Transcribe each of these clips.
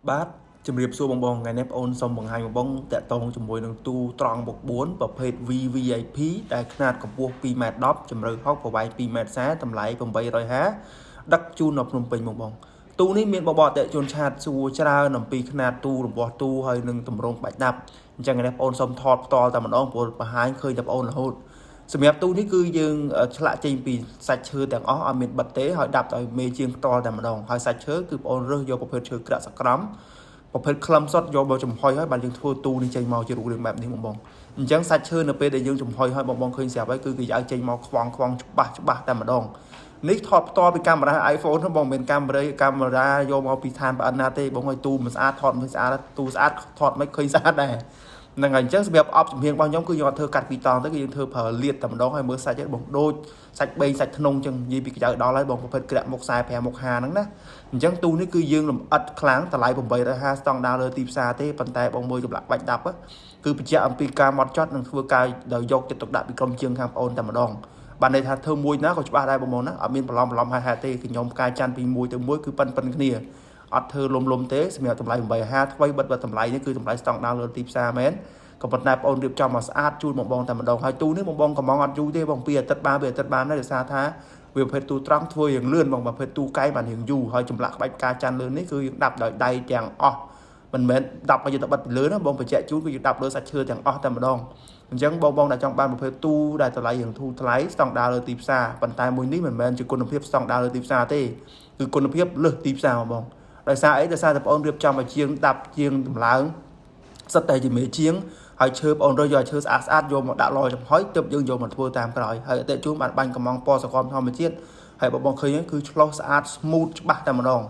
បាទជំរាបសួរបងថ្ងៃនេះបងអូនសូមបង្ហាញបងតាក់ទងជាមួយនឹងទូត្រង់បុក4ប្រភេទ VVIP ដែលខ្នាតកម្ពស់2.10 ម៉ែត្រជម្រៅ60ប្រវែង2.40 ម៉ែត្រតម្លៃ850ដឹកជូនដល់ភ្នំពេញបងទូនេះមានបបតេជនឆាតសួរច្រើនអំពីខ្នាតទូរបស់ទូហើយនឹងតម្រងបាច់ដាប់អញ្ចឹងនេះបងអូនសូមថតផ្ទាល់តែម្ដងព្រោះបង្ហាញឃើញតែបងអូនរហូតសម្រាប់ទូនេះគឺយើងឆ្លាក់ចេញពីសាច់ឈើទាំងអស់ឲ្យមានបិទទេហើយដាប់ឲ្យមេជាងផ្ទាល់តែម្ដងហើយសាច់ឈើគឺបងអូនរើសយកប្រភេទឈើក្រាក់សក្រំប្រភេទក្លឹមសុតយកមកចំហុយហើយបានយើងធ្វើទូនេះចេញមកជារូបរាងបែបនេះបងអញ្ចឹងសាច់ឈើនៅពេលដែលយើងចំហុយហើយបងឃើញស្រាប់ហើយគឺគេឲ្យចេញមកខ្វង់ច្បាស់តែម្ដងនេះថតផ្ទាល់ពីកាមេរ៉ា iPhone ហ្នឹងបងមិនមែនកាមេរ៉ាយកមកពីឋានប្រអិនណាទេបងឲ្យទូមិនស្អាតថតមិនស្អាតទូស្អាតថតមិនឃើញស្អាតដែរហ្នឹងហើយអញ្ចឹងសម្រាប់អប់ជំនាញរបស់ខ្ញុំគឺយើងអត់ធ្វើកាត់ពីតង់ទៅគឺយើងធ្វើប្រើលាតតែម្ដងហើយមើលសាច់ហ្នឹងបងដូចសាច់បេងសាច់ធ្នងអញ្ចឹងនិយាយពីក្តៅដល់ហើយបងប្រភេទក្រាក់មុខ45មុខ50ហ្នឹងណាអញ្ចឹងទូនេះគឺយើងលម្អិតខ្លាំងតម្លៃ850ស្តង់ដារលើទីផ្សារទេប៉ុន្តែបងមើលចម្លាក់បាច់ដាប់គឺបញ្ជាក់អំពីការម៉ត់ចត់និងធ្វើការដោយយកចិត្តទុកដាក់ពីក្រុមជាងខាងប្អូនតែម្ដងបានន័យថាធ្វើមួយណាក៏ច្បាស់ដែរបងណាអត់មានបន្លំហែទេគឺខ្ញុំផ្កាយច័ន្ទពីមួយទៅមួយគឺប៉ិនគ្នាអត់ធ្វើលំទេសម្រាប់តម្លៃ850ថ្មីបិទតម្លៃនេះគឺតម្លៃស្តង់ដារលើទីផ្សារមែនក៏ប៉ុន្តែបងរៀបចំមកស្អាតជូនបងតែម្ដងហើយទូនេះបងកំងអត់យូរទេបងពីអាទិត្យបានហើយដោយសារថាវាប្រភេទទូត្រង់ធ្វើយ៉ាងលឿនបងប្រភេទទូកែបានយ៉ាងយូរហើយចម្លាក់ក្បាច់ផ្កាច័ន្ទលើនេះគឺយើងដាប់ដោយដៃទាំងអស់មិនមែនដាប់ឲ្យយើងទៅបិទពីលើណាបងបញ្ជាក់ជូនគឺយើងដាប់លើសាច់ឈើទាំងអស់តែម្ដងអញ្ចឹងបងដែលចង់បានប្រភេទទូដែលតម្លៃយ៉ាងធូរថ្លៃស្តង់ដារលើទីផ្សារប៉ុន្តែមួយនេះមិនមែនជាគុណភាពស្តង់ដារលើទីផ្សារទេគឺគុណភាពលើសទីផ្សារបងដោយសារអីដោយសារតែបងរៀបចំឲ្យជាងដាប់ជាងតម្លើងសិតតែជាមេជាងហើយឈើបងរើសយកឈើស្អាតយកមកដាក់ឡចំហុយទើបយើងយកមកធ្វើតាមក្រោយហើយអតិថិជនបានបាញ់កំងពណ៌សកលធម្មជាតិហើយបងឃើញគឺឆ្លោះស្អាត smooth ច្បាស់តែម្ដង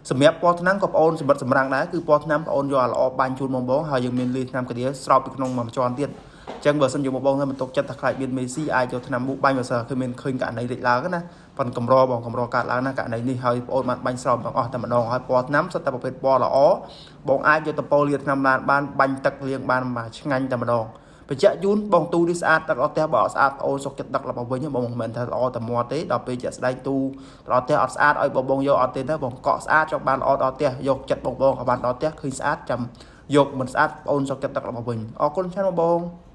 សម្រាប់ពណ៌ថ្នាំក៏បងអូនសម្បត្តិសម្រាំងដែរគឺពណ៌ថ្នាំបងអូនយកល្អបាញ់ជូនបងហើយយើងមានលាយថ្នាំកាឌីស្រោបពីក្នុងមួយជាន់ទៀតអញ្ចឹងបើសិនយកបងទៅមិនទុកចិត្តថាខ្លាចមានមេស៊ីអាចយកថ្នាំមុខបាញ់បើសិនឃើញករណីលេចឡើងណាប៉ុន្តែកម្រកាត់ឡើងណាករណីនេះហើយបងអូនបានបាញ់ស្រោបទាំងអស់តែម្ដងហើយពណ៌ថ្នាំសុទ្ធតែប្រភេទពណ៌ល្អបងអាចយកទៅពោលាថ្នាំបានបាញ់ទឹកលាងបានមកឆ្ងាញ់តែម្ដងបញ្ជាក់យូនបងទូនេះស្អាតទឹកអត់ផ្ទះបើអត់ស្អាតបងអូនសុកចិត្តដឹកឡើងមកវិញបងមិនមែនថាល្អតែមាត់ទេដល់ពេលជាក់ស្ដែងទូដល់ផ្ទះអត់ស្អាតឲ្យបងយកអត់ទេទៅបងកក់ស្អាតចង់បានល្អដល់ផ្ទះយកចិត្តបងក៏បានដល់ផ្ទះឃើញស្អាតចាំយកមិនស្អាតបងអូនសុកចិត្តដឹកឡើងមកវិញអរគុណច្រើនបង